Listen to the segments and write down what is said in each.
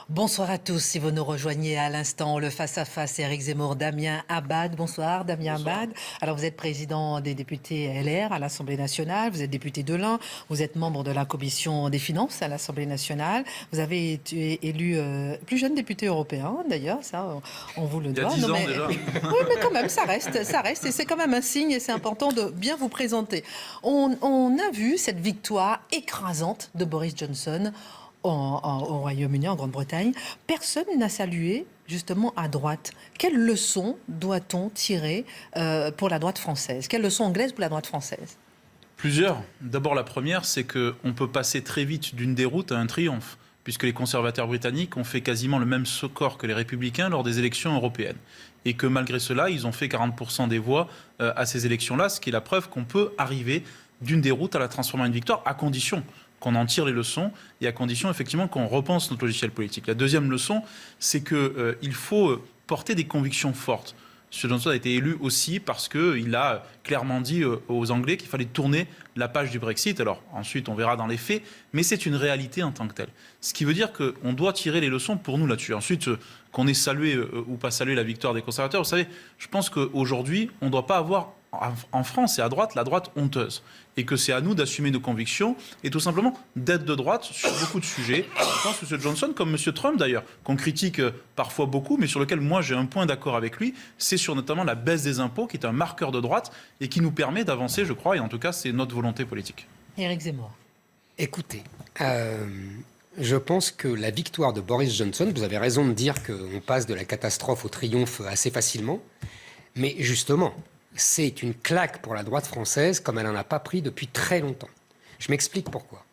Bonsoir à tous. Si vous nous rejoignez à l'instant, le face-à-face, Éric Zemmour, Damien Abad. Bonsoir, Damien Abad. Alors, vous êtes président des députés LR à l'Assemblée nationale. Vous êtes député de l'Ain. Vous êtes membre de la commission des finances à l'Assemblée nationale. Vous avez été élu plus jeune député européen, d'ailleurs. Ça, on vous le doit. Il y a 10 ans déjà. Oui, mais quand même, ça reste. Et c'est quand même un signe et c'est important de bien vous présenter. On a vu cette victoire écrasante de Boris Johnson au Royaume-Uni, en Grande-Bretagne. Personne n'a salué, justement, à droite. Quelle leçon doit-on tirer pour la droite française? Quelle leçon anglaise pour la droite française? Plusieurs. D'abord, la première, c'est qu'on peut passer très vite d'une déroute à un triomphe, puisque les conservateurs britanniques ont fait quasiment le même score que les républicains lors des élections européennes. Et que malgré cela, ils ont fait 40% des voix à ces élections-là, ce qui est la preuve qu'on peut arriver d'une déroute à la transformer en une victoire, à condition qu'on en tire les leçons et à condition effectivement qu'on repense notre logiciel politique. La deuxième leçon, c'est qu'il faut porter des convictions fortes. M. Johnson a été élu aussi parce qu'il a clairement dit aux Anglais qu'il fallait tourner la page du Brexit. Alors ensuite, on verra dans les faits, mais c'est une réalité en tant que telle. Ce qui veut dire qu'on doit tirer les leçons pour nous là-dessus. Ensuite, qu'on ait salué ou pas salué la victoire des conservateurs, vous savez, je pense qu'aujourd'hui, on ne doit pas avoir en France et à droite, la droite honteuse. Et que c'est à nous d'assumer nos convictions et tout simplement d'être de droite sur beaucoup de sujets. Je pense que M. Johnson, comme M. Trump d'ailleurs, qu'on critique parfois beaucoup, mais sur lequel moi j'ai un point d'accord avec lui, c'est sur notamment la baisse des impôts, qui est un marqueur de droite et qui nous permet d'avancer, je crois, et en tout cas c'est notre volonté politique. Éric Zemmour. Écoutez, je pense que la victoire de Boris Johnson, vous avez raison de dire qu'on passe de la catastrophe au triomphe assez facilement, mais justement, c'est une claque pour la droite française comme elle n'en a pas pris depuis très longtemps. Je m'explique pourquoi.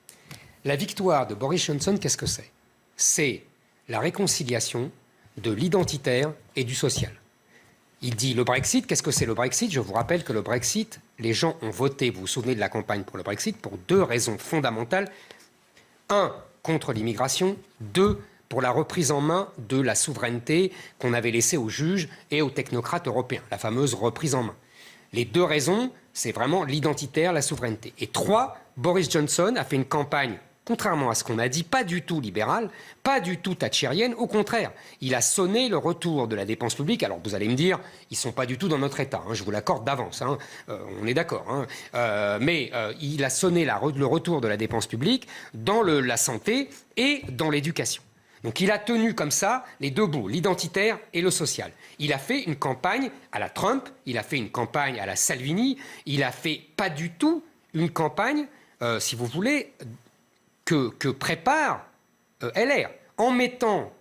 La victoire de Boris Johnson, qu'est-ce que c'est? C'est la réconciliation de l'identitaire et du social. Il dit le Brexit, qu'est-ce que c'est le Brexit? Je vous rappelle que le Brexit, les gens ont voté, vous vous souvenez de la campagne pour le Brexit, pour deux raisons fondamentales. Un, contre l'immigration. Deux, pour la reprise en main de la souveraineté qu'on avait laissée aux juges et aux technocrates européens, la fameuse reprise en main. Les deux raisons, c'est vraiment l'identitaire, la souveraineté. Et trois, Boris Johnson a fait une campagne, contrairement à ce qu'on a dit, pas du tout libérale, pas du tout thatchérienne, au contraire. Il a sonné le retour de la dépense publique. Alors vous allez me dire, ils ne sont pas du tout dans notre état, je vous l'accorde d'avance, on est d'accord. Mais il a sonné le retour de la dépense publique dans la santé et dans l'éducation. Donc il a tenu comme ça les deux bouts, l'identitaire et le social. Il a fait une campagne à la Trump, il a fait une campagne à la Salvini, il a fait pas du tout une campagne, si vous voulez, que prépare LR. En mettant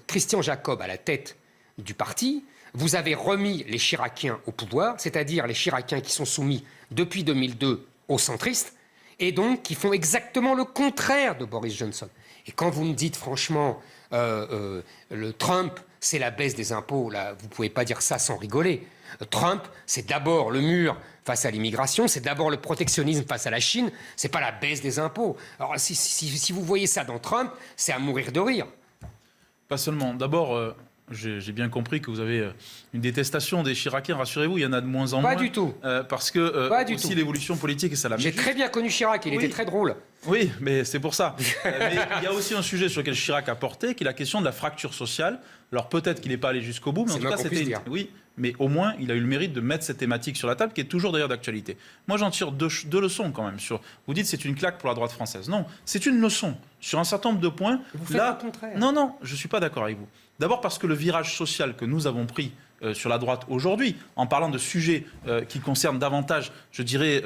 Christian Jacob à la tête du parti, vous avez remis les Chiraciens au pouvoir, c'est-à-dire les Chiraciens qui sont soumis depuis 2002 aux centristes, et donc qui font exactement le contraire de Boris Johnson. Et quand vous me dites franchement, le Trump, c'est la baisse des impôts, là, vous ne pouvez pas dire ça sans rigoler. Trump, c'est d'abord le mur face à l'immigration, c'est d'abord le protectionnisme face à la Chine, c'est pas la baisse des impôts. Alors si vous voyez ça dans Trump, c'est à mourir de rire. Pas seulement. D'abord, j'ai bien compris que vous avez une détestation des Chiraciens, rassurez-vous, il y en a de moins en moins. Pas du tout. Parce que Pas du aussi tout. L'évolution politique, et ça l'a. J'ai très bien connu Chirac, il était très drôle. Oui, mais c'est pour ça. Mais il y a aussi un sujet sur lequel Chirac a porté, qui est la question de la fracture sociale. Alors peut-être qu'il n'est pas allé jusqu'au bout, mais en tout cas, c'était... Oui, mais au moins, il a eu le mérite de mettre cette thématique sur la table, qui est toujours d'ailleurs d'actualité. Moi, j'en tire deux leçons quand même. Vous dites c'est une claque pour la droite française. Non, c'est une leçon. Sur un certain nombre de points... Vous faites le contraire. Non, je ne suis pas d'accord avec vous. D'abord parce que le virage social que nous avons pris sur la droite aujourd'hui, en parlant de sujets qui concernent davantage, je dirais,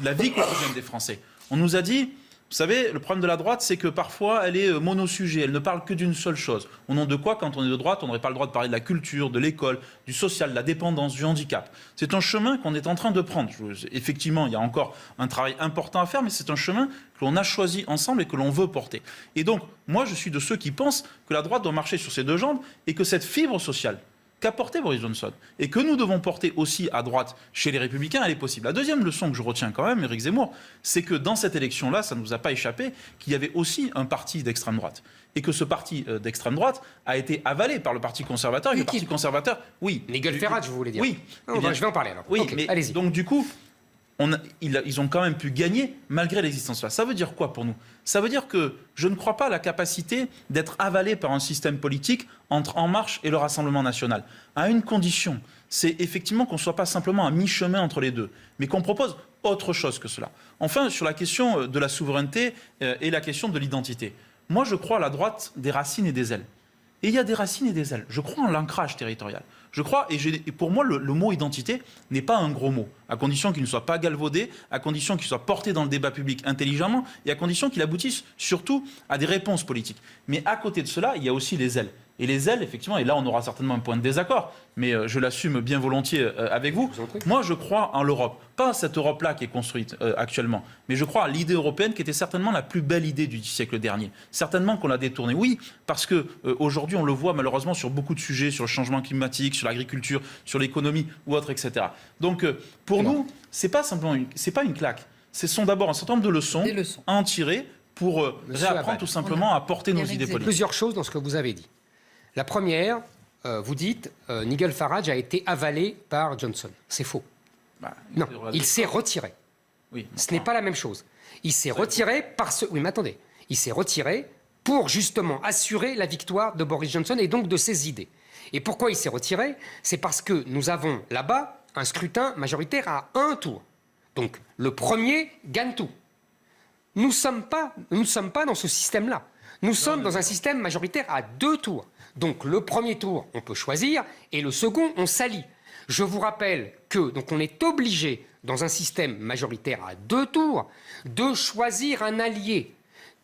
la vie quotidienne des Français, on nous a dit... Vous savez, le problème de la droite, c'est que parfois, elle est monosujet, elle ne parle que d'une seule chose. Au nom de quoi, quand on est de droite, on n'aurait pas le droit de parler de la culture, de l'école, du social, de la dépendance, du handicap. C'est un chemin qu'on est en train de prendre. Effectivement, il y a encore un travail important à faire, mais c'est un chemin que l'on a choisi ensemble et que l'on veut porter. Et donc, moi, je suis de ceux qui pensent que la droite doit marcher sur ses deux jambes et que cette fibre sociale qu'a porté Boris Johnson, et que nous devons porter aussi à droite chez les Républicains, elle est possible. La deuxième leçon que je retiens quand même, Éric Zemmour, c'est que dans cette élection-là, ça ne nous a pas échappé, qu'il y avait aussi un parti d'extrême droite. Et que ce parti d'extrême droite a été avalé par le Parti conservateur. Et le Parti conservateur, oui. Nigel Farage, vous voulez dire? Oui. Je vais en parler alors. Oui, okay, mais allez-y. donc du coup, ils ont quand même pu gagner malgré l'existence là. Ça veut dire quoi pour nous? Ça veut dire que je ne crois pas à la capacité d'être avalé par un système politique entre En Marche et le Rassemblement national. À une condition, c'est effectivement qu'on ne soit pas simplement à mi-chemin entre les deux, mais qu'on propose autre chose que cela. Enfin, sur la question de la souveraineté et la question de l'identité, moi je crois à la droite des racines et des ailes. Et il y a des racines et des ailes. Je crois en l'ancrage territorial. Je crois, et pour moi, le mot identité n'est pas un gros mot, à condition qu'il ne soit pas galvaudé, à condition qu'il soit porté dans le débat public intelligemment, et à condition qu'il aboutisse surtout à des réponses politiques. Mais à côté de cela, il y a aussi les ailes. Et les ailes, effectivement, et là on aura certainement un point de désaccord, mais je l'assume bien volontiers avec vous. Moi je crois en l'Europe, pas cette Europe-là qui est construite actuellement, mais je crois à l'idée européenne qui était certainement la plus belle idée du siècle dernier. Certainement qu'on l'a détournée, oui, parce que aujourd'hui on le voit malheureusement sur beaucoup de sujets, sur le changement climatique, sur l'agriculture, sur l'économie ou autre, etc. Donc pour nous, c'est pas une claque, ce sont d'abord un certain nombre de leçons à en tirer pour réapprendre tout simplement à porter nos idées politiques. Plusieurs choses dans ce que vous avez dit. La première, vous dites, Nigel Farage a été avalé par Johnson. C'est faux. Non, il s'est retiré. Oui, ce n'est pas la même chose. Il s'est retiré parce... Oui, mais attendez. Il s'est retiré pour justement assurer la victoire de Boris Johnson et donc de ses idées. Et pourquoi il s'est retiré? C'est parce que nous avons là-bas un scrutin majoritaire à un tour. Donc, le premier gagne tout. Nous ne sommes pas dans ce système-là. Nous sommes dans un système majoritaire à 2 tours. Donc le premier tour, on peut choisir, et le second, on s'allie. Je vous rappelle que donc on est obligé, dans un système majoritaire à 2 tours, de choisir un allié.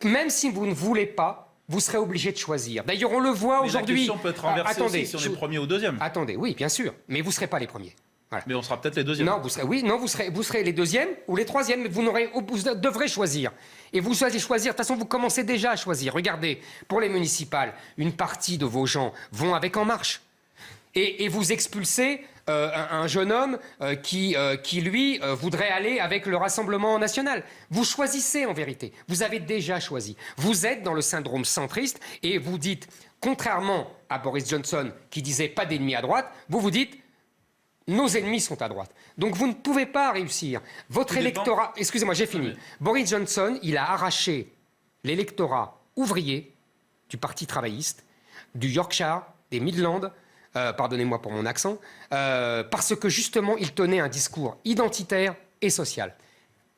Même si vous ne voulez pas, vous serez obligé de choisir. D'ailleurs, on le voit aujourd'hui. La question peut être renversée aussi si on est premier ou deuxième. Attendez, oui, bien sûr, mais vous ne serez pas les premiers. Voilà. Mais on sera peut-être les deuxièmes. Non, vous serez les deuxièmes ou les troisièmes, mais vous devrez choisir. Et vous allez choisir, de toute façon, vous commencez déjà à choisir. Regardez, pour les municipales, une partie de vos gens vont avec En Marche. Et vous expulsez un jeune homme qui lui, voudrait aller avec le Rassemblement national. Vous choisissez, en vérité. Vous avez déjà choisi. Vous êtes dans le syndrome centriste et vous dites, contrairement à Boris Johnson, qui disait pas d'ennemis à droite, vous dites... Nos ennemis sont à droite. Donc vous ne pouvez pas réussir. Votre électorat... Excusez-moi, j'ai fini. Boris Johnson, il a arraché l'électorat ouvrier du Parti travailliste, du Yorkshire, des Midlands, pardonnez-moi pour mon accent, parce que justement, il tenait un discours identitaire et social.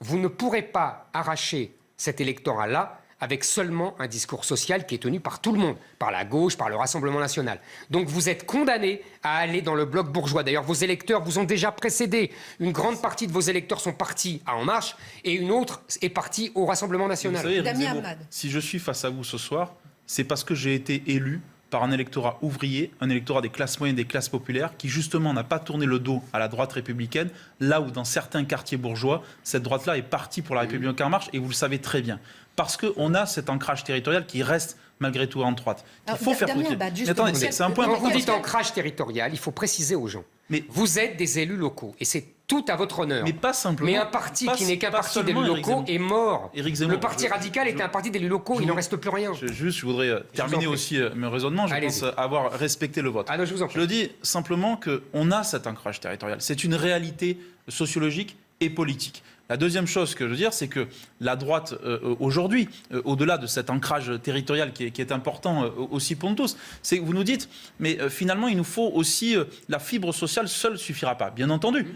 Vous ne pourrez pas arracher cet électorat-là avec seulement un discours social qui est tenu par tout le monde, par la gauche, par le Rassemblement national. Donc vous êtes condamné à aller dans le bloc bourgeois. D'ailleurs, vos électeurs vous ont déjà précédé. Une grande partie de vos électeurs sont partis à En Marche et une autre est partie au Rassemblement national. Vous savez, si je suis face à vous ce soir, c'est parce que j'ai été élu par un électorat ouvrier, un électorat des classes moyennes, des classes populaires, qui justement n'a pas tourné le dos à la droite républicaine, là où dans certains quartiers bourgeois, cette droite-là est partie pour la République en marche, et vous le savez très bien. Parce qu'on a cet ancrage territorial qui reste malgré tout en droite. Il faut faire tout. Mais attendez, c'est un point important. Quand vous dites ancrage territorial, il faut préciser aux gens. Mais vous êtes des élus locaux, et c'est tout à votre honneur. Mais pas simplement. Mais un parti qui n'est qu'un parti d'élus locaux est mort. Le Parti radical était un parti d'élus locaux, il n'en reste plus rien. Je voudrais terminer aussi mes raisonnements. Je pense avoir respecté le vote. Je le dis simplement qu'on a cet ancrage territorial. C'est une réalité sociologique et politique. La deuxième chose que je veux dire, c'est que la droite, aujourd'hui, au-delà de cet ancrage territorial qui est important aussi pour nous tous, c'est que vous nous dites, mais finalement, il nous faut aussi, la fibre sociale seule ne suffira pas. Bien entendu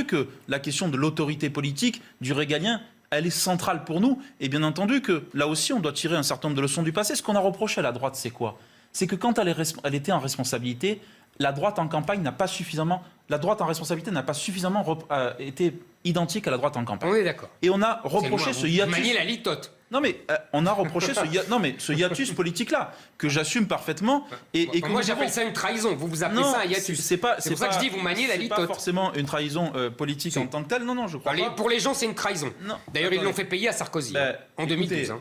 que la question de l'autorité politique, du régalien, elle est centrale pour nous. Et bien entendu que là aussi, on doit tirer un certain nombre de leçons du passé. Ce qu'on a reproché à la droite, c'est quoi? C'est que quand elle était en responsabilité, la droite en campagne n'a pas suffisamment... La droite en responsabilité n'a pas suffisamment été identique à la droite en campagne. On est d'accord. Et on a reproché ce hiatus... Manier la litote. Non mais on a reproché ce hiatus politique-là, que j'assume parfaitement. Et moi j'appelle ça une trahison, vous appelez ça un hiatus. C'est pour ça que je dis vous maniez la litote. C'est pas forcément une trahison politique en tant que telle, non, je crois pas. Pour les gens c'est une trahison. D'ailleurs ils l'ont fait payer à Sarkozy en 2012.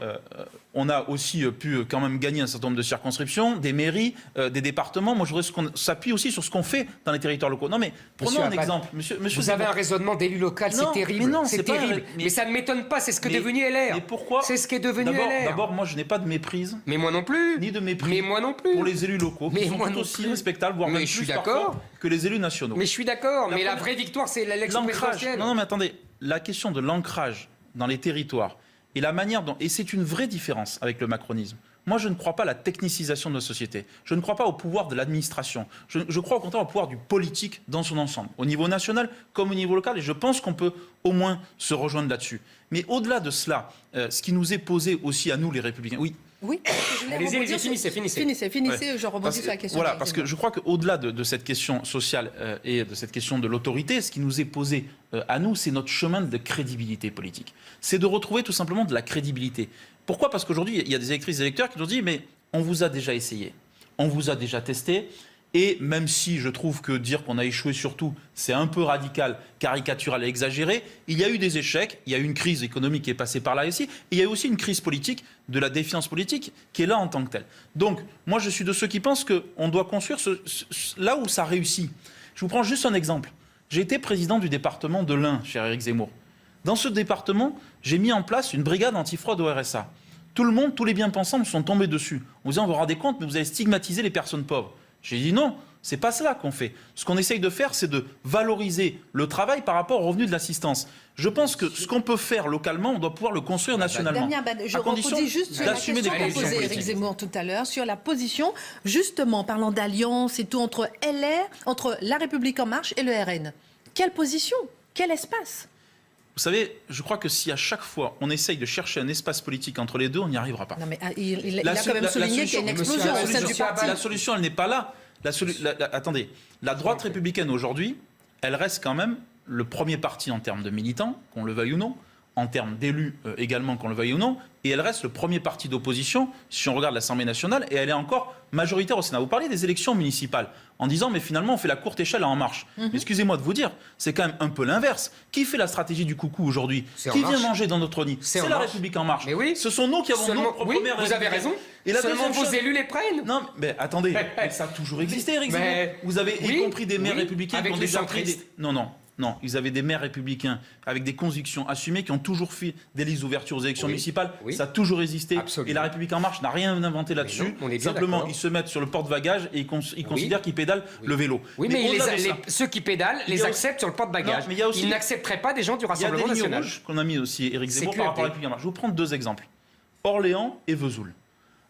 On a aussi pu quand même gagner un certain nombre de circonscriptions, des mairies, des départements. Moi je voudrais qu'on s'appuie aussi sur ce qu'on fait dans les territoires locaux. Non mais prenons un exemple. Monsieur, vous avez un raisonnement d'élu local, c'est terrible. C'est terrible. Mais ça ne m'étonne pas, c'est ce que est devenu LR. Mais pourquoi? C'est ce qui est devenu LR. D'abord, moi, je n'ai pas de méprise. Mais moi non plus. Ni de mépris. Mais moi non plus. Pour les élus locaux, qui sont tout aussi respectables, voire même plus parfois que les élus nationaux. Mais je suis d'accord. Mais la vraie victoire, c'est l'élection présidentielle. Non, mais attendez. la question de l'ancrage dans les territoires et la manière dont... Et c'est une vraie différence avec le macronisme. Moi, je ne crois pas à la technicisation de nos sociétés. Je ne crois pas au pouvoir de l'administration. Je crois au contraire au pouvoir du politique dans son ensemble, au niveau national comme au niveau local. Et je pense qu'on peut au moins se rejoindre là-dessus. Mais au-delà de cela, ce qui nous est posé aussi à nous, les Républicains... Oui, allez-y, finissez. Ouais. Je rebondis sur la question. Voilà, parce que je crois qu'au-delà de cette question sociale et de cette question de l'autorité, ce qui nous est posé à nous, c'est notre chemin de crédibilité politique. C'est de retrouver tout simplement de la crédibilité. Pourquoi ? Parce qu'aujourd'hui, il y a des électrices et des électeurs qui nous disent « mais on vous a déjà essayé, on vous a déjà testé ». Et même si je trouve que dire qu'on a échoué sur tout, c'est un peu radical, caricatural et exagéré, il y a eu des échecs, il y a eu une crise économique qui est passée par là ici, et il y a eu aussi une crise politique, de la défiance politique, qui est là en tant que telle. Donc, moi, je suis de ceux qui pensent qu'on doit construire là où ça réussit. Je vous prends juste un exemple. J'ai été président du département de l'Ain, cher Éric Zemmour. Dans ce département, j'ai mis en place une brigade antifraude au RSA. Tout le monde, tous les bien-pensants me sont tombés dessus. En disant, vous vous rendez compte, mais vous avez stigmatisé les personnes pauvres. J'ai dit non, c'est pas cela qu'on fait. Ce qu'on essaye de faire, c'est de valoriser le travail par rapport au revenu de l'assistance. Je pense que ce qu'on peut faire localement, on doit pouvoir le construire nationalement. Damien Abad, je rebondis juste sur la question qu'a posée Éric Zemmour tout à l'heure, sur la position, justement, parlant d'alliance et tout, entre LR, entre La République En Marche et le RN. Quelle position ? Quel espace ? Vous savez, je crois que si à chaque fois on essaye de chercher un espace politique entre les deux, on n'y arrivera pas. Non mais il a quand même souligné qu'il y a une explosion au sein du parti. La solution, elle n'est pas là. Attendez, la droite républicaine aujourd'hui, elle reste quand même le premier parti en termes de militants, qu'on le veuille ou non, en termes d'élus également, qu'on le veuille ou non, et elle reste le premier parti d'opposition, si on regarde l'Assemblée nationale, et elle est encore majoritaire au Sénat. Vous parlez des élections municipales, en disant, mais finalement, on fait la courte échelle à En Marche. Excusez-moi de vous dire, c'est quand même un peu l'inverse. Qui fait la stratégie du coucou aujourd'hui ? Qui vient manger dans notre nid ? C'est la République En Marche. Mais oui. Ce sont nous qui avons nos propres maires. Vous avez raison. Et la seulement vos élus les prennent. Non, mais attendez, ça a toujours existé, Éric Zemmour. Vous avez y compris des maires républicains qui ont déjà pris des... Non, ils avaient des maires républicains avec des convictions assumées qui ont toujours fait des listes d'ouverture aux élections municipales. Ça a toujours existé. Absolument. Et la République En Marche n'a rien inventé là-dessus. Simplement, ils se mettent sur le porte-bagages et ils considèrent qu'ils pédalent le vélo. Oui, mais ceux qui pédalent les acceptent sur le porte-bagages. Ils n'accepteraient pas des gens du Rassemblement national. Il y a des lignes rouges qu'on a mis aussi, Éric Zemmour, par rapport à la République En Marche. Je vais vous prendre deux exemples. Orléans et Vesoul.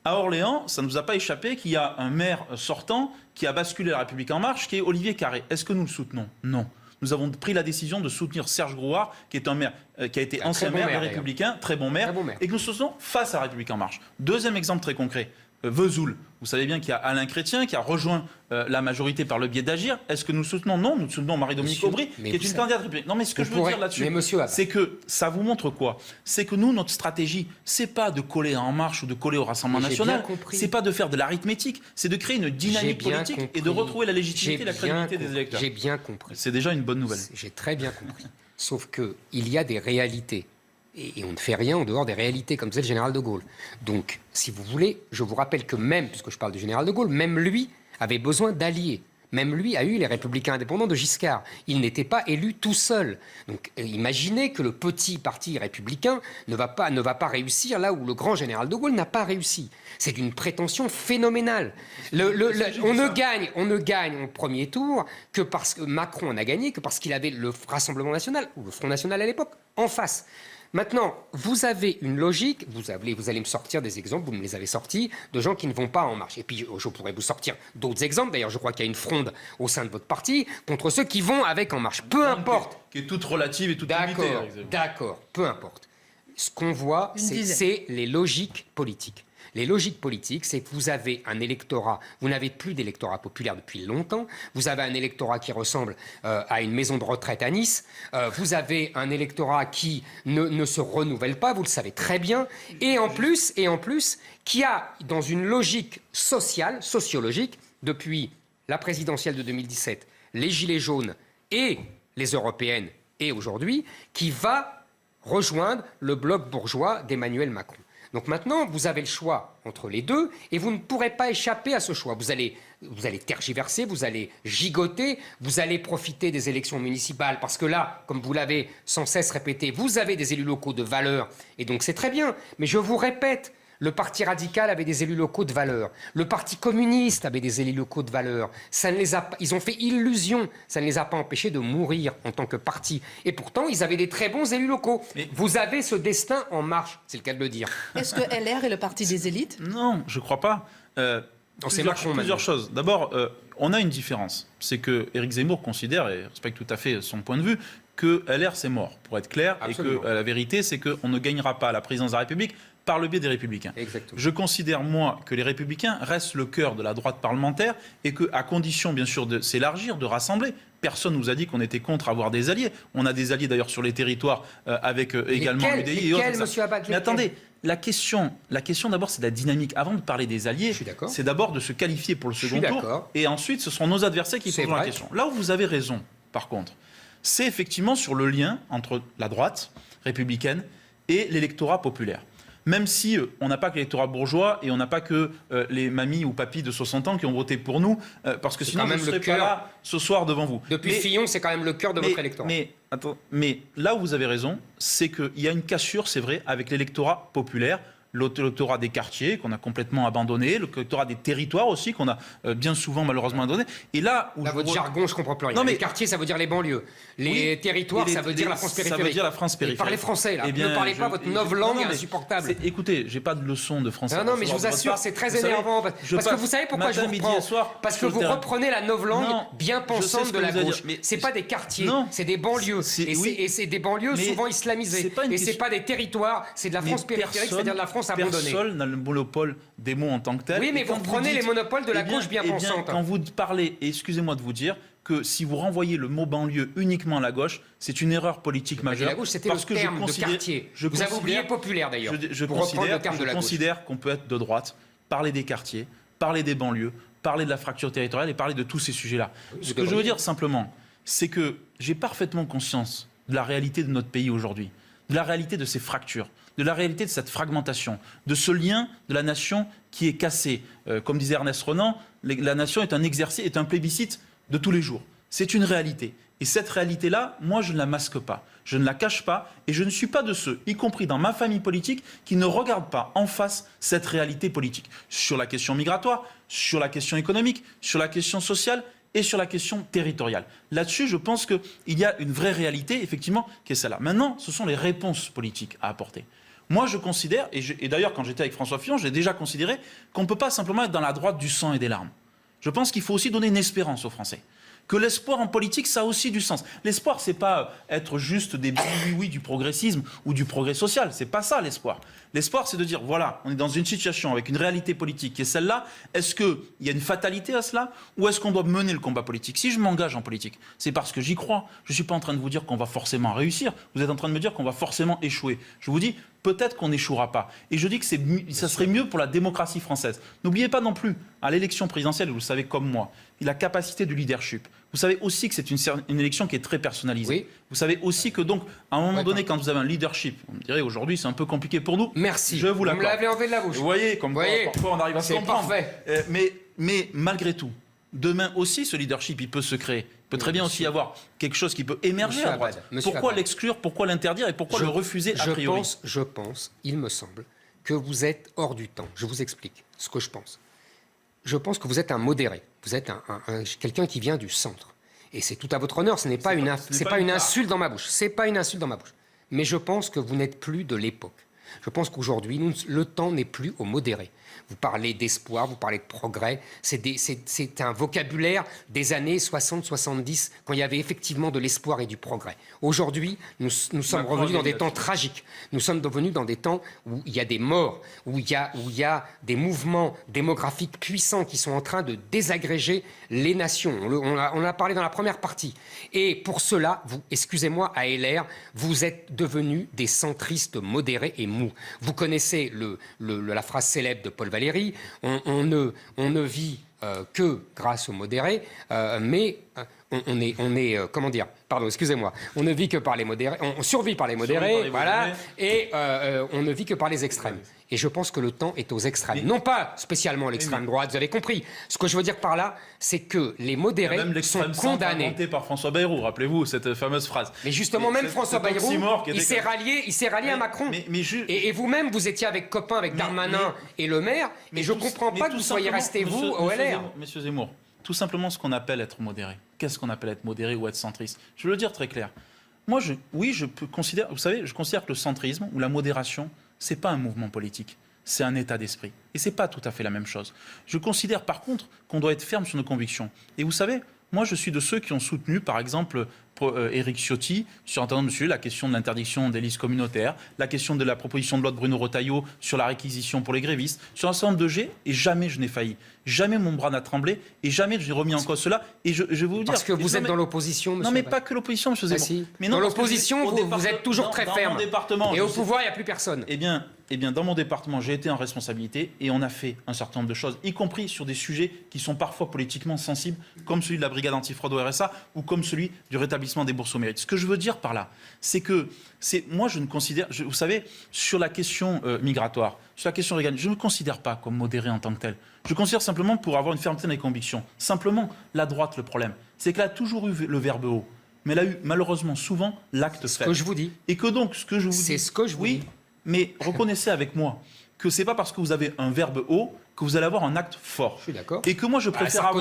À Orléans, ça ne nous a pas échappé qu'il y a un maire sortant qui a basculé la République En Marche, qui est Olivier Carré. Est-ce que nous le soutenons ? Non. Nous avons pris la décision de soutenir Serge Grouard, qui est un maire, qui a été ancien maire des Républicains, très bon maire, et que nous soutenons face à la République En Marche. Deuxième exemple très concret, Vesoul. Vous savez bien qu'il y a Alain Chrétien qui a rejoint la majorité par le biais d'Agir. Est-ce que nous soutenons ? Non, nous soutenons Marie-Dominique Aubry, qui est une candidate républicaine. Non, mais ce que je veux dire là-dessus, c'est que ça vous montre quoi ? C'est que nous, notre stratégie, c'est pas de coller à En Marche ou de coller au Rassemblement national. C'est pas de faire de l'arithmétique. C'est de créer une dynamique politique et de retrouver la légitimité et la crédibilité des électeurs. J'ai bien compris. C'est déjà une bonne nouvelle. J'ai très bien compris. Sauf qu'il y a des réalités. Et on ne fait rien en dehors des réalités, comme disait le général de Gaulle. Donc, si vous voulez, je vous rappelle que même, puisque je parle du général de Gaulle, même lui avait besoin d'alliés. Même lui a eu les Républicains indépendants de Giscard. Il n'était pas élu tout seul. Donc, imaginez que le petit parti républicain ne va pas réussir là où le grand général de Gaulle n'a pas réussi. C'est d'une prétention phénoménale. On ne gagne au premier tour que parce que Macron en a gagné, que parce qu'il avait le Rassemblement national, ou le Front national à l'époque, en face. Maintenant, vous avez une logique, vous allez me sortir des exemples, vous me les avez sortis, de gens qui ne vont pas En Marche. Et puis, je pourrais vous sortir d'autres exemples. D'ailleurs, je crois qu'il y a une fronde au sein de votre parti contre ceux qui vont avec En Marche. Peu importe. Qui est toute relative et toute limitée. D'accord, peu importe. Ce qu'on voit, c'est les logiques politiques. Les logiques politiques, c'est que vous avez un électorat, vous n'avez plus d'électorat populaire depuis longtemps, vous avez un électorat qui ressemble à une maison de retraite à Nice, vous avez un électorat qui ne se renouvelle pas, vous le savez très bien, et en plus, qui a, dans une logique sociologique, depuis la présidentielle de 2017, les Gilets jaunes et les européennes, et aujourd'hui, qui va rejoindre le bloc bourgeois d'Emmanuel Macron. Donc maintenant, vous avez le choix entre les deux et vous ne pourrez pas échapper à ce choix. Vous allez tergiverser, vous allez gigoter, vous allez profiter des élections municipales parce que là, comme vous l'avez sans cesse répété, vous avez des élus locaux de valeur et donc c'est très bien. Mais je vous répète, Le Parti radical avait des élus locaux de valeur. Le Parti communiste avait des élus locaux de valeur. Ils ont fait illusion. Ça ne les a pas empêchés de mourir en tant que parti. Et pourtant, ils avaient des très bons élus locaux. Mais vous avez ce destin en marche, c'est le cas de le dire. Est-ce que LR est le parti des élites? Non, je ne crois pas. Plusieurs choses. D'abord, on a une différence. C'est que Éric Zemmour considère, et respecte tout à fait son point de vue, que LR c'est mort, pour être clair. Absolument. Et que la vérité, c'est qu'on ne gagnera pas la présidence de la République par le biais des Républicains. Exactement. Je considère, moi, que les Républicains restent le cœur de la droite parlementaire et qu'à condition, bien sûr, de s'élargir, de rassembler. Personne ne nous a dit qu'on était contre avoir des alliés. On a des alliés, d'ailleurs, sur les territoires, avec également l'UDI et autres. Monsieur Abad, mais attendez, la question d'abord, c'est de la dynamique. Avant de parler des alliés, c'est d'abord de se qualifier pour le second tour. Et ensuite, ce sont nos adversaires qui posent la question. Là où vous avez raison, par contre, c'est effectivement sur le lien entre la droite républicaine et l'électorat populaire. Même si on n'a pas que l'électorat bourgeois et on n'a pas que les mamies ou papis de 60 ans qui ont voté pour nous, parce que sinon je ne serais pas là ce soir devant vous. Depuis Fillon, c'est quand même le cœur de votre électorat. Mais là où vous avez raison, c'est qu'il y a une cassure, c'est vrai, avec l'électorat populaire. L'électorat des quartiers qu'on a complètement abandonné, l'électorat des territoires aussi qu'on a bien souvent malheureusement abandonné. Et là, votre jargon, je comprends plus rien. Les quartiers, ça veut dire les banlieues. Les territoires, ça veut dire la France périphérique. Ça veut dire la France périphérique. Parlez français là. Ne parlez pas votre langue insupportable. Écoutez, j'ai pas de leçon de français. Non, mais je vous assure, c'est très énervant. Parce que vous savez pourquoi je vous reprends? Parce que vous reprenez la novlangue bien pensante de la gauche. C'est pas des quartiers, c'est des banlieues. Et c'est des banlieues souvent islamisées. Et c'est pas des territoires, c'est de la France périphérique, c'est-à-dire de la France. Personne n'a le monopole des mots en tant que tel. Oui, mais vous prenez les monopoles de la gauche bien pensante. Quand vous parlez, et excusez-moi de vous dire, que si vous renvoyez le mot banlieue uniquement à la gauche, c'est une erreur politique majeure. La gauche, c'était le terme de quartier. Vous avez oublié populaire d'ailleurs. Je considère qu'on peut être de droite, parler des quartiers, parler des banlieues, parler de la fracture territoriale et parler de tous ces sujets-là. Ce que je veux dire simplement, c'est que j'ai parfaitement conscience de la réalité de notre pays aujourd'hui, de la réalité de ces fractures, de la réalité de cette fragmentation, de ce lien de la nation qui est cassé. Comme disait Ernest Renan, la nation est un exercice, est un plébiscite de tous les jours. C'est une réalité. Et cette réalité-là, moi, je ne la masque pas, je ne la cache pas, et je ne suis pas de ceux, y compris dans ma famille politique, qui ne regardent pas en face cette réalité politique. Sur la question migratoire, sur la question économique, sur la question sociale, et sur la question territoriale. Là-dessus, je pense qu'il y a une vraie réalité, effectivement, qui est celle-là. Maintenant, ce sont les réponses politiques à apporter. Moi, je considère, et d'ailleurs, quand j'étais avec François Fillon, j'ai déjà considéré qu'on ne peut pas simplement être dans la droite du sang et des larmes. Je pense qu'il faut aussi donner une espérance aux Français. Que l'espoir en politique, ça a aussi du sens. L'espoir, c'est pas être juste des oui du progressisme ou du progrès social. C'est pas ça l'espoir. L'espoir, c'est de dire, voilà, on est dans une situation avec une réalité politique qui est celle-là. Est-ce qu'il y a une fatalité à cela ou est-ce qu'on doit mener le combat politique? Si je m'engage en politique, c'est parce que j'y crois. Je ne suis pas en train de vous dire qu'on va forcément réussir. Vous êtes en train de me dire qu'on va forcément échouer. Je vous dis, peut-être qu'on n'échouera pas. Et je dis que ça serait mieux pour la démocratie française. N'oubliez pas non plus, à l'élection présidentielle, vous le savez comme moi, la capacité du leadership. Vous savez aussi que c'est une élection qui est très personnalisée. Oui. Vous savez aussi que donc, à un moment donné, quand vous avez un leadership, on me dirait aujourd'hui c'est un peu compliqué pour nous. Merci. Je vous l'accorde. Vous me l'avez enlevé de la bouche. Vous voyez, comme parfois on arrive à se comprendre. Parfait. Mais malgré tout, demain aussi ce leadership, il peut se créer. Il peut très bien aussi y avoir quelque chose qui peut émerger à droite. Pourquoi l'exclure, pourquoi l'interdire et pourquoi le refuser a priori? Je pense, il me semble, que vous êtes hors du temps. Je vous explique ce que je pense. Je pense que vous êtes un modéré. Vous êtes quelqu'un qui vient du centre. Et c'est tout à votre honneur. Ce n'est pas une insulte dans ma bouche. C'est pas une insulte dans ma bouche. Mais je pense que vous n'êtes plus de l'époque. Je pense qu'aujourd'hui, le temps n'est plus au modéré. Vous parlez d'espoir, vous parlez de progrès. C'est un vocabulaire des années 60-70, quand il y avait effectivement de l'espoir et du progrès. Aujourd'hui, nous sommes revenus dans des temps tragiques. Nous sommes revenus dans des temps où il y a des morts, où il y a des mouvements démographiques puissants qui sont en train de désagréger les nations. On a parlé dans la première partie. Et pour cela, excusez-moi, à LR, vous êtes devenus des centristes modérés et mous. Vous connaissez la phrase célèbre de Paul Valéry, on ne vit que grâce aux modérés, mais comment dire, pardon, excusez-moi, on ne vit que par les modérés, on survit par les modérés, voilà, et on ne vit que par les extrêmes. Et je pense que le temps est aux extrêmes. Non pas spécialement l'extrême droite, vous avez compris. Ce que je veux dire par là, c'est que les modérés sont condamnés. Inventé par François Bayrou, rappelez-vous cette fameuse phrase. Mais justement, même François Bayrou, il s'est rallié à Macron. Et vous-même, vous étiez avec copain, avec Darmanin et Le Maire, et je ne comprends pas que vous soyez resté, vous, au LR. Monsieur Zemmour, tout simplement ce qu'on appelle être modéré. Qu'est-ce qu'on appelle être modéré ou être centriste? Je veux le dire très clair. Moi, je considère que le centrisme ou la modération, c'est pas un mouvement politique, c'est un état d'esprit. Et c'est pas tout à fait la même chose. Je considère par contre qu'on doit être ferme sur nos convictions. Et vous savez, moi je suis de ceux qui ont soutenu, par exemple, Éric Ciotti sur un certain nombre de sujets, la question de l'interdiction des listes communautaires, la question de la proposition de loi de Bruno Retailleau sur la réquisition pour les grévistes, sur un certain nombre de G, et jamais je n'ai failli. Jamais mon bras n'a tremblé, et jamais je n'ai remis en cause cela. Et je vais vous dire... Parce que vous êtes dans l'opposition, monsieur. Non, mais pas que l'opposition, monsieur Zemmour. Si. Mais non, dans l'opposition, vous êtes toujours très ferme. Et au pouvoir, il n'y a plus personne. Eh bien, dans mon département, j'ai été en responsabilité et on a fait un certain nombre de choses, y compris sur des sujets qui sont parfois politiquement sensibles, comme celui de la brigade antifraude au RSA ou comme celui du rétablissement des bourses au mérite. Ce que je veux dire par là, c'est que moi, je ne considère, vous savez, sur la question migratoire, sur la question régalienne, je ne me considère pas comme modéré en tant que tel. Je considère simplement pour avoir une fermeté dans les convictions. Simplement, la droite, le problème, c'est qu'elle a toujours eu le verbe haut, mais elle a eu malheureusement souvent l'acte faible. C'est ce que je vous dis. Et que donc, ce que je vous dis... C'est ce que je vous dis. Mais reconnaissez avec moi que c'est pas parce que vous avez un verbe haut que vous allez avoir un acte fort. Je suis d'accord. Et que moi je préfère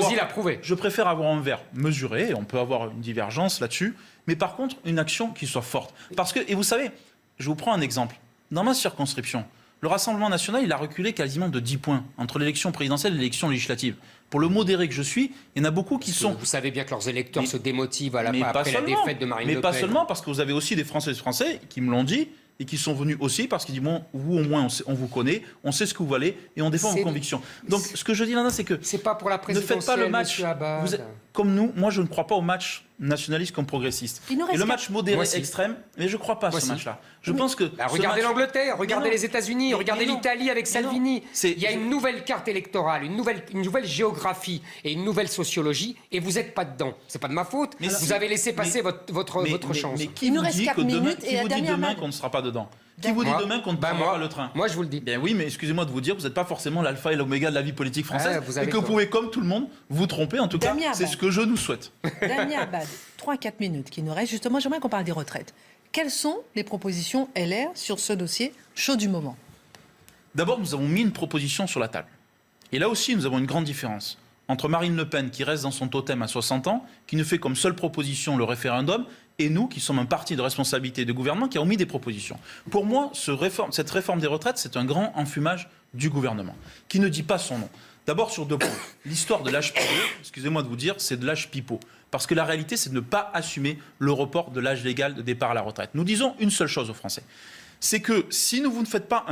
je préfère avoir un verbe mesuré, et on peut avoir une divergence là-dessus, mais par contre une action qui soit forte. Parce que, et vous savez, je vous prends un exemple. Dans ma circonscription, le Rassemblement national, il a reculé quasiment de 10 points entre l'élection présidentielle et l'élection législative. Pour le modéré que je suis, il y en a beaucoup qui sont... Vous savez bien que leurs électeurs se démotivent après la défaite de Marine Le Pen. Mais pas seulement, parce que vous avez aussi des Françaises et Français qui me l'ont dit, et qui sont venus aussi parce qu'ils disent bon, vous au moins on vous connaît, on sait ce que vous valez et on défend vos convictions. Donc ce que je dis là, c'est que c'est pas pour la présidentielle, ne faites pas le match. Comme nous, moi je ne crois pas au match nationaliste comme progressiste. Et le match modéré extrême, mais je ne crois pas à ce match-là. Je pense que regardez l'Angleterre, regardez les États-Unis, regardez l'Italie avec Salvini. Il y a une nouvelle carte électorale, une nouvelle géographie et une nouvelle sociologie, et vous n'êtes pas dedans. C'est pas de ma faute. Mais vous avez laissé passer votre chance. Mais qui vous dit que demain qu'on ne sera pas dedans? Qui vous dit demain qu'on ne prendra pas le train? Moi, je vous le dis. Bien oui, mais excusez-moi de vous dire, vous n'êtes pas forcément l'alpha et l'oméga de la vie politique française, et que vous pouvez, comme tout le monde, vous tromper. En tout cas, c'est ce que je nous souhaite. Damien Abad, 3-4 minutes qui nous restent. Justement, j'aimerais qu'on parle des retraites. Quelles sont les propositions LR sur ce dossier chaud du moment? D'abord, nous avons mis une proposition sur la table. Et là aussi, nous avons une grande différence entre Marine Le Pen, qui reste dans son totem à 60 ans, qui ne fait comme seule proposition le référendum, et nous, qui sommes un parti de responsabilité de gouvernement, qui avons mis des propositions. Pour moi, cette réforme des retraites, c'est un grand enfumage du gouvernement, qui ne dit pas son nom. D'abord, sur 2 points. L'histoire de l'âge pipeau, excusez-moi de vous dire, c'est de l'âge pipeau. Parce que la réalité, c'est de ne pas assumer le report de l'âge légal de départ à la retraite. Nous disons une seule chose aux Français. C'est que si vous ne faites pas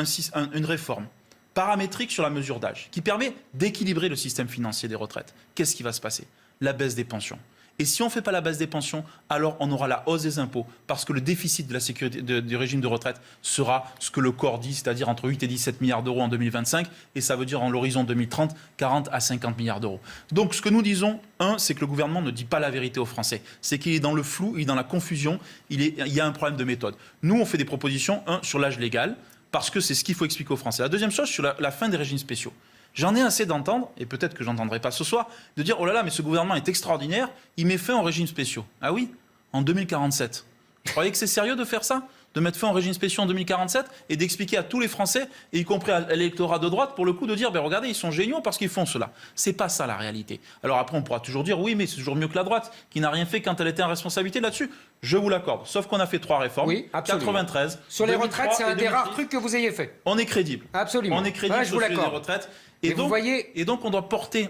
une réforme paramétrique sur la mesure d'âge, qui permet d'équilibrer le système financier des retraites, qu'est-ce qui va se passer? La baisse des pensions. Et si on ne fait pas la baisse des pensions, alors on aura la hausse des impôts, parce que le déficit de la sécurité du régime de retraite sera ce que le corps dit, c'est-à-dire entre 8 et 17 milliards d'euros en 2025, et ça veut dire en l'horizon 2030, 40 à 50 milliards d'euros. Donc ce que nous disons, c'est que le gouvernement ne dit pas la vérité aux Français. C'est qu'il est dans le flou, il est dans la confusion, il y a un problème de méthode. Nous, on fait des propositions, sur l'âge légal, parce que c'est ce qu'il faut expliquer aux Français. La deuxième chose, sur la fin des régimes spéciaux. J'en ai assez d'entendre, et peut-être que j'entendrai pas ce soir, de dire « Oh là là, mais ce gouvernement est extraordinaire, il met fin aux régimes spéciaux. » Ah oui, en 2047. Vous croyez que c'est sérieux de faire ça? De mettre fin aux régimes spéciaux en 2047 et d'expliquer à tous les Français, et y compris à l'électorat de droite, pour le coup, de dire « Regardez, ils sont géniaux parce qu'ils font cela. » C'est pas ça la réalité. Alors après, on pourra toujours dire « Oui, mais c'est toujours mieux que la droite, qui n'a rien fait quand elle était en responsabilité là-dessus. » Je vous l'accorde. Sauf qu'on a fait 3 réformes. Oui, absolument. 93. Sur les retraites, c'est un des rares trucs que vous ayez fait. On est crédible. Absolument. On est crédible sur les retraites. Et donc, et donc, on doit porter...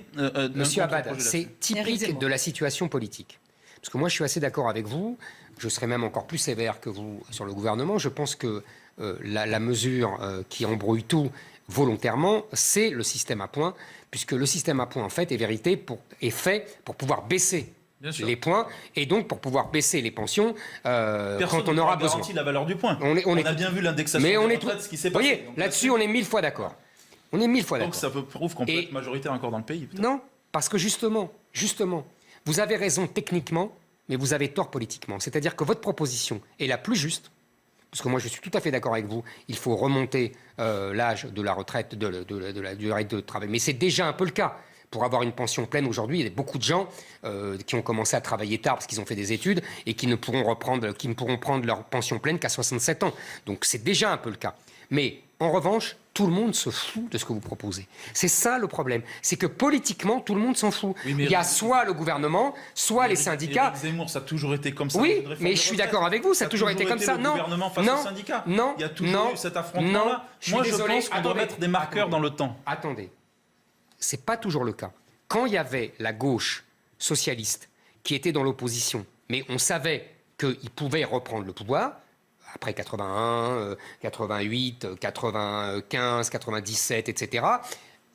Monsieur Abad, c'est typique de la situation politique. Parce que moi, je suis assez d'accord avec vous. Je serais même encore plus sévère que vous sur le gouvernement. Je pense que la mesure qui embrouille tout volontairement, c'est le système à points. Puisque le système à points, en fait, est fait pour pouvoir baisser les points, et donc pour pouvoir baisser les pensions quand on aura besoin. Personne n'a la valeur du point. On a bien vu l'indexation des retraites, ce qui s'est passé. Vous voyez, là-dessus, on est 1000 fois d'accord. On est 1000 fois d'accord. Donc ça prouve qu'on peut être majoritaire encore dans le pays. Non, parce que justement, Vous avez raison techniquement, mais vous avez tort politiquement. C'est-à-dire que votre proposition est la plus juste, parce que moi je suis tout à fait d'accord avec vous, il faut remonter l'âge de la retraite, de la durée de travail. Mais c'est déjà un peu le cas. Pour avoir une pension pleine aujourd'hui, il y a beaucoup de gens qui ont commencé à travailler tard parce qu'ils ont fait des études et qui ne pourront prendre leur pension pleine qu'à 67 ans. Donc c'est déjà un peu le cas. Mais en revanche, tout le monde se fout de ce que vous proposez. C'est ça le problème. C'est que politiquement, tout le monde s'en fout. Oui, il y a soit le gouvernement, soit les syndicats. Éric Zemmour, ça a toujours été comme ça. Oui, mais je suis d'accord avec vous, ça a toujours été comme ça. Le Non, gouvernement face aux syndicats. Non, il y a toujours eu cet affrontement-là. Moi, je pense qu'on doit mettre des marqueurs dans le temps. Attendez, c'est pas toujours le cas. Quand il y avait la gauche socialiste qui était dans l'opposition, mais on savait qu'ils pouvaient reprendre le pouvoir, après 81, 88, 95, 97, etc.,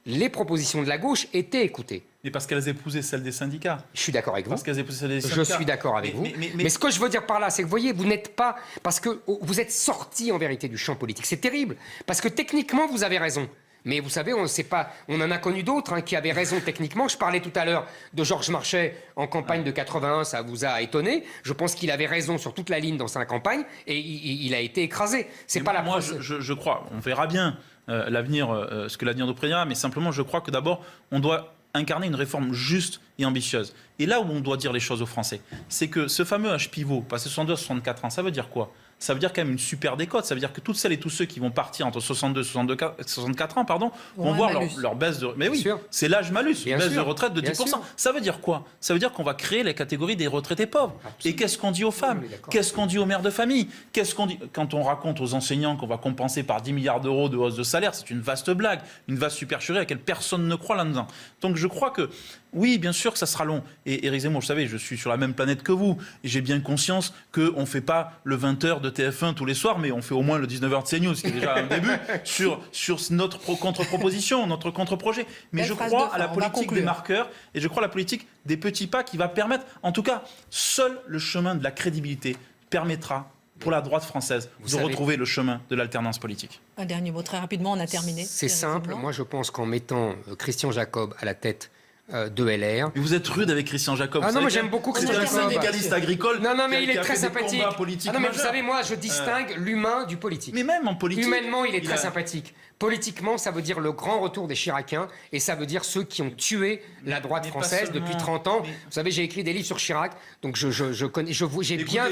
les propositions de la gauche étaient écoutées. Mais parce qu'elles épousaient celles des syndicats. Je suis d'accord avec vous. Parce qu'elles épousaient celles des syndicats. Je suis d'accord avec vous. Mais ce que je veux dire par là, c'est que vous voyez, vous n'êtes pas... Parce que vous êtes sorti en vérité du champ politique. C'est terrible. Parce que techniquement, vous avez raison. Mais vous savez, on en a connu d'autres qui avaient raison techniquement. Je parlais tout à l'heure de Georges Marchais en campagne de 81, ça vous a étonné. Je pense qu'il avait raison sur toute la ligne dans sa campagne et il a été écrasé. C'est pas moi, je crois, on verra bien l'avenir, ce que l'avenir nous prédira, mais simplement, je crois que d'abord, on doit incarner une réforme juste et ambitieuse. Et là où on doit dire les choses aux Français, c'est que ce fameux âge pivot, passer 62 à 64 ans, ça veut dire quoi ? Ça veut dire quand même une super décote. Ça veut dire que toutes celles et tous ceux qui vont partir entre 62 et 64 ans vont voir leur baisse de... Mais oui, c'est l'âge malus, une baisse de retraite de 10%. Ça veut dire quoi ? Ça veut dire qu'on va créer la catégorie des retraités pauvres. Absolument. Et qu'est-ce qu'on dit aux femmes ? Qu'est-ce qu'on dit aux mères de famille ? Qu'est-ce qu'on dit quand on raconte aux enseignants qu'on va compenser par 10 milliards d'euros de hausse de salaire ? C'est une vaste blague, une vaste supercherie à laquelle personne ne croit là-dedans. Donc je crois que, oui, bien sûr que ça sera long. Et Éric Zemmour, vous savez, je suis sur la même planète que vous. Et j'ai bien conscience qu'on ne fait pas le 20h de TF1 tous les soirs, mais on fait au moins le 19h de CNews, qui est déjà un début, sur notre contre-proposition, notre contre-projet. Mais je crois à la politique des marqueurs et je crois à la politique des petits pas qui va permettre, en tout cas, seul le chemin de la crédibilité permettra pour la droite française de retrouver le chemin de l'alternance politique. Un dernier mot, très rapidement, on a terminé. C'est simple, moi je pense qu'en mettant Christian Jacob à la tête de LR. Mais vous êtes rude avec Christian Jacob. Ah non, mais j'aime beaucoup Christian Jacob. C'est un syndicaliste agricole. Non, mais il est très sympathique. Ah non, mais vous savez, moi, je distingue l'humain du politique. Mais même en politique. Humainement, il est très sympathique. Politiquement, ça veut dire le grand retour des Chiraciens et ça veut dire ceux qui ont tué la droite française depuis 30 ans. Vous savez, j'ai écrit des livres sur Chirac, donc j'ai bien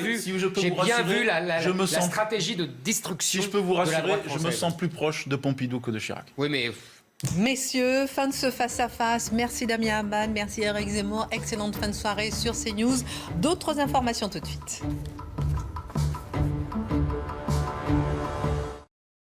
vu la stratégie de destruction. Si je peux vous rassurer, je me sens plus proche de Pompidou que de Chirac. Oui, mais... Messieurs, fin de ce face-à-face. Merci Damien Abad, merci Éric Zemmour. Excellente fin de soirée sur CNews. D'autres informations tout de suite.